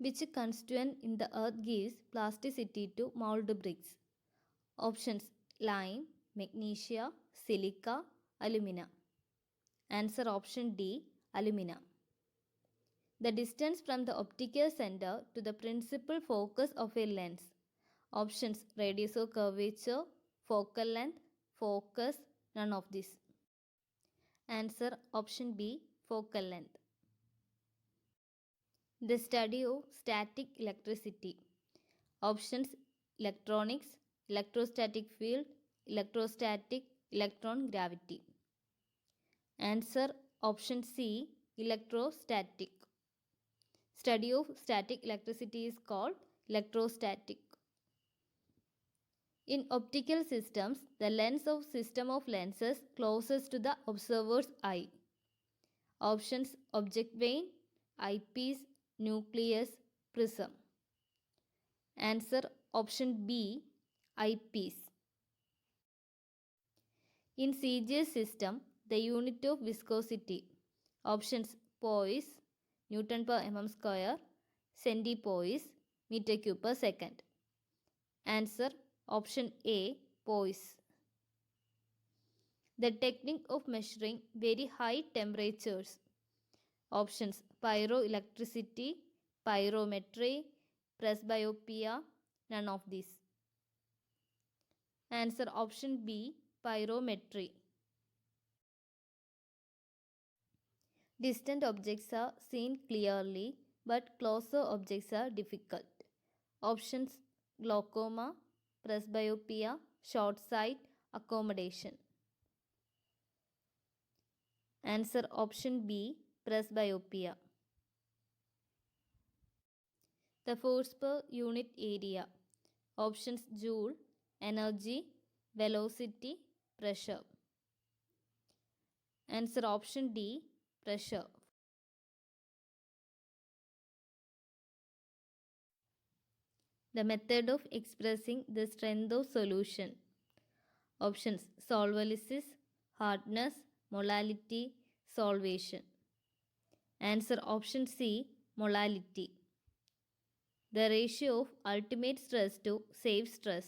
Which constituent in the earth gives plasticity to mold bricks? Options: lime, magnesia, silica, alumina. Answer option D, alumina. The distance from the optical center to the principal focus of a lens. Options: radius of curvature, focal length, focus, none of this. Answer option B, focal length. The study of static electricity. Options: electronics, electrostatic field, electrostatic, electron gravity. Answer option C, electrostatic. Study of static electricity is called electrostatic. In optical systems, the lens of system of lenses closest to the observer's eye. Options: object vane, eyepiece, nucleus, prism. Answer option B, eyepiece. In CGS system, the unit of viscosity. Options: poise, Newton per mm square, centipoise, meter cube per second. Answer option A, poise. The technique of measuring very high temperatures. Options: pyroelectricity, pyrometry, presbyopia, none of these. Answer option B, pyrometry. Distant objects are seen clearly, but closer objects are difficult. Options: glaucoma, presbyopia, short sight, accommodation. Answer option B, presbyopia. The force per unit area. Options: joule, energy, velocity, pressure. Answer option D, pressure. The method of expressing the strength of solution. Options: solvolysis, hardness, molality, solvation. Answer option C, molality. The ratio of ultimate stress to safe stress.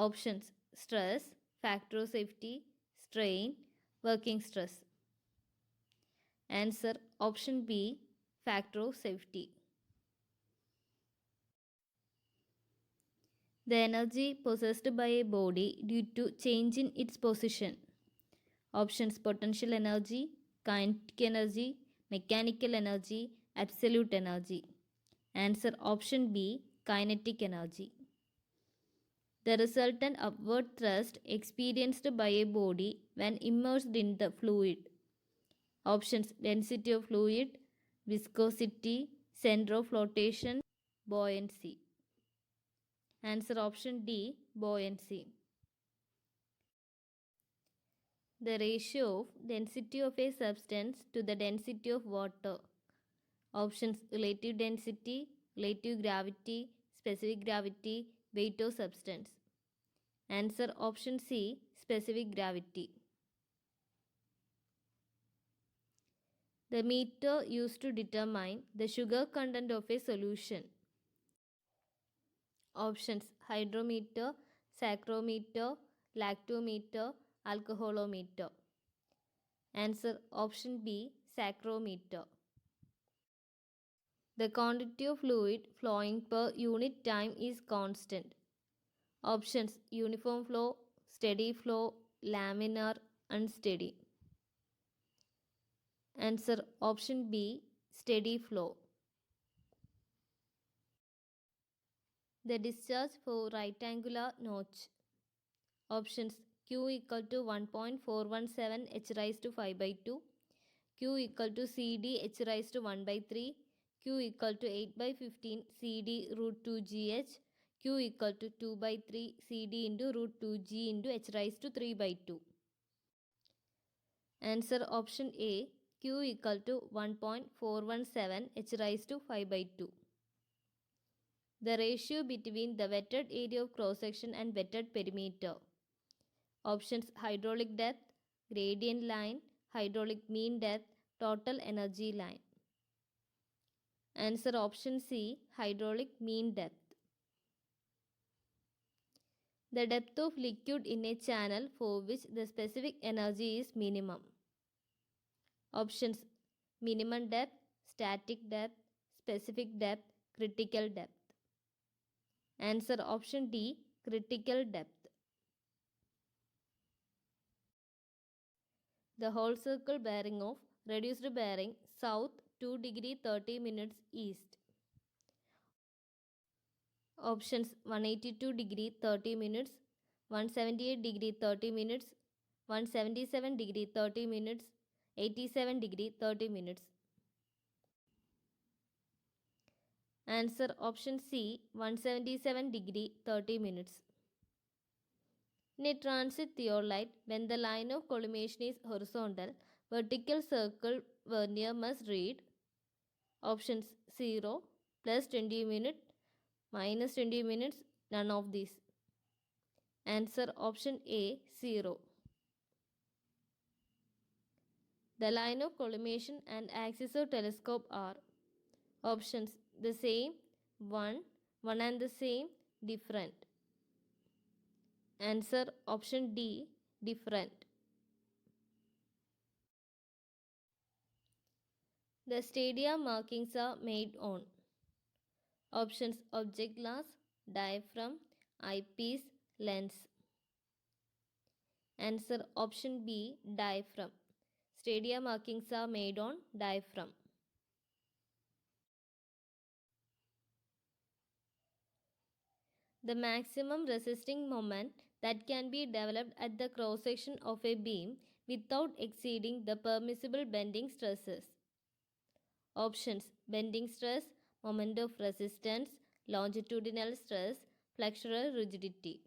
Options: stress, factor of safety, strain, working stress. Answer option B, factor of safety. The energy possessed by a body due to change in its position. Options: potential energy, kinetic energy, mechanical energy, absolute energy. Answer option B, kinetic energy. The resultant upward thrust experienced by a body when immersed in the fluid. Options: density of fluid, viscosity, center of flotation, buoyancy. Answer option D, buoyancy. The ratio of density of a substance to the density of water. Options: relative density, relative gravity, specific gravity, weight of substance. Answer option C, specific gravity. The meter used to determine the sugar content of a solution. Options: hydrometer, saccharometer, lactometer, alcoholometer. Answer option B, saccharometer. The quantity of fluid flowing per unit time is constant. Options: uniform flow, steady flow, laminar, unsteady. Answer option B, steady flow. The discharge for rectangular notch. Options: Q equal to 1.417 h raised to 5 by 2, Q equal to CD h raised to 1 by 3, Q equal to 8 by 15 CD root 2 GH, Q equal to 2 by 3 CD into root 2 G into h raised to 3 by 2. Answer option A, Q equal to 1.417 h raised to 5 by 2. The ratio between the wetted area of cross section and wetted perimeter. Options: hydraulic depth, gradient line, hydraulic mean depth, total energy line. Answer option C, hydraulic mean depth. The depth of liquid in a channel for which the specific energy is minimum. Options: minimum depth, static depth, specific depth, critical depth. Answer option D, critical depth. The whole circle bearing of reduced bearing south 2 degree 30 minutes east. Options: 182 degree 30 minutes, 178 degree 30 minutes, 177 degree 30 minutes, 87 degree 30 minutes. Answer option C, 177 degree 30 minutes. In a transit theodolite, when the line of collimation is horizontal, vertical circle vernier must read options 0, plus 20 minutes, minus 20 minutes, none of these. Answer option A, 0. The line of collimation and axis of telescope are options: the same, one and the same, different. Answer option D, different. The stadia markings are made on options: object glass, diaphragm, eyepiece, lens. Answer option B, diaphragm. Stadia markings are made on diaphragm. The maximum resisting moment that can be developed at the cross-section of a beam without exceeding the permissible bending stresses. Options: bending stress, moment of resistance, longitudinal stress, flexural rigidity.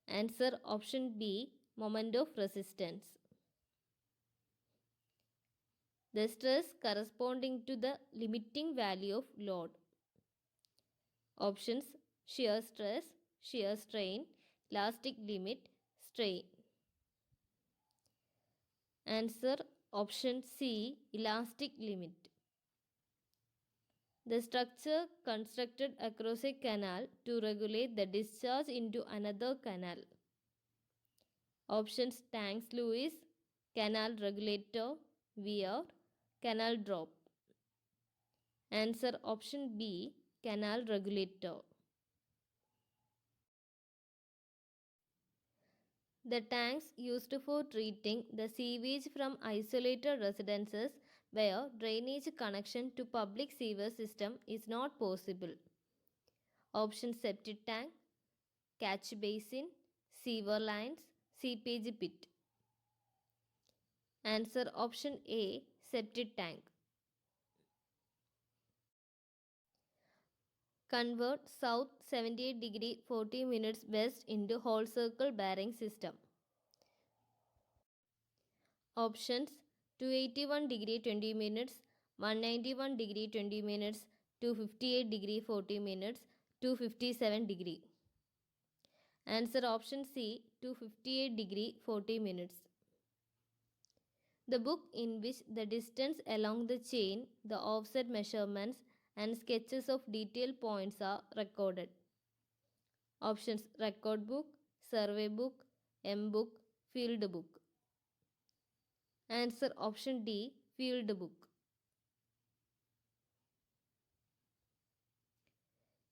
Answer option B, moment of resistance. The stress corresponding to the limiting value of load. Options: shear stress, shear strain, elastic limit, strain. Answer option C, elastic limit. The structure constructed across a canal to regulate the discharge into another canal. Options: tanks Lewis, canal regulator, weir, canal drop. Answer option B, canal regulator. The tanks used for treating the sewage from isolated residences where drainage connection to public sewer system is not possible. Option: septic tank, catch basin, sewer lines, seepage pit. Answer option A, septic tank. Convert south 78 degree 40 minutes west into whole circle bearing system. Options: 281 degree 20 minutes, 191 degree 20 minutes, 258 degree 40 minutes, 257 degree. Answer option C, 258 degree 40 minutes. The book in which the distance along the chain, the offset measurements and sketches of detailed points are recorded. Options: record book, survey book, M book, field book. Answer option D, field book.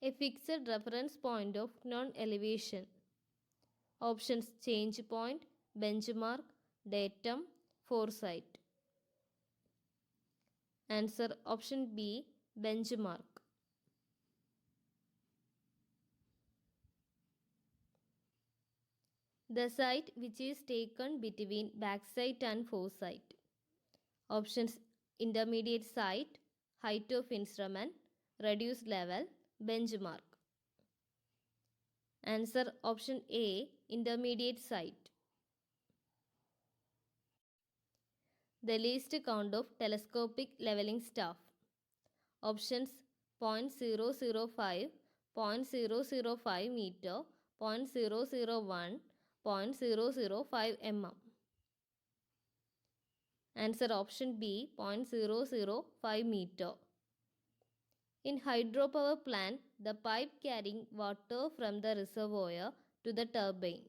A fixed reference point of non-elevation. Options: change point, benchmark, datum, foresight. Answer option B, benchmark. The site which is taken between backside and foresight. Options: intermediate site, height of instrument, reduced level, benchmark. Answer option A, intermediate site. The least count of telescopic leveling staff. Options: 0.005, 0.005 meter, 0.001, 0.005 mm. Answer option B 0.005 meter. In hydropower plant, the pipe carrying water from the reservoir to the turbine.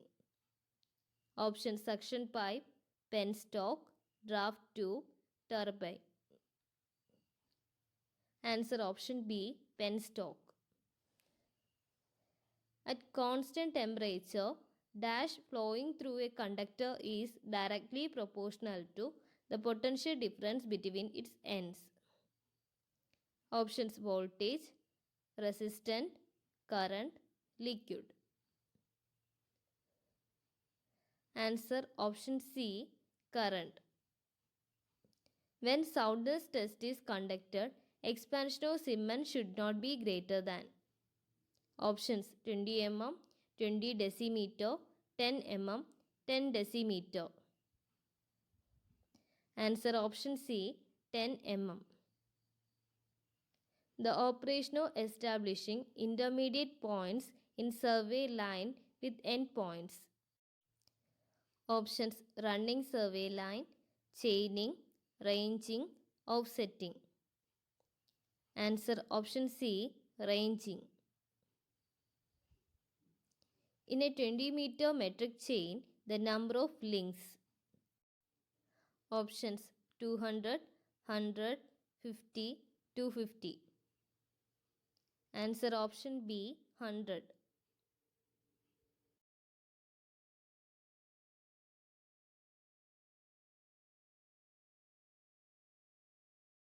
Option suction pipe, penstock, draft tube, turbine. Answer option B penstock. At constant temperature, dash flowing through a conductor is directly proportional to the potential difference between its ends. Options voltage, resistant, current, liquid. Answer option C current. When soudness test is conducted, expansion of cement should not be greater than. Options 20 mm, 20 decimeter, 10 mm, 10 decimeter. Answer option C 10 mm. The operation of establishing intermediate points in survey line with endpoints. Options running survey line, chaining, ranging, offsetting. Answer option C ranging. In a 20-meter metric chain, the number of links. Options 200, 100, 50, 250. Answer option B 100.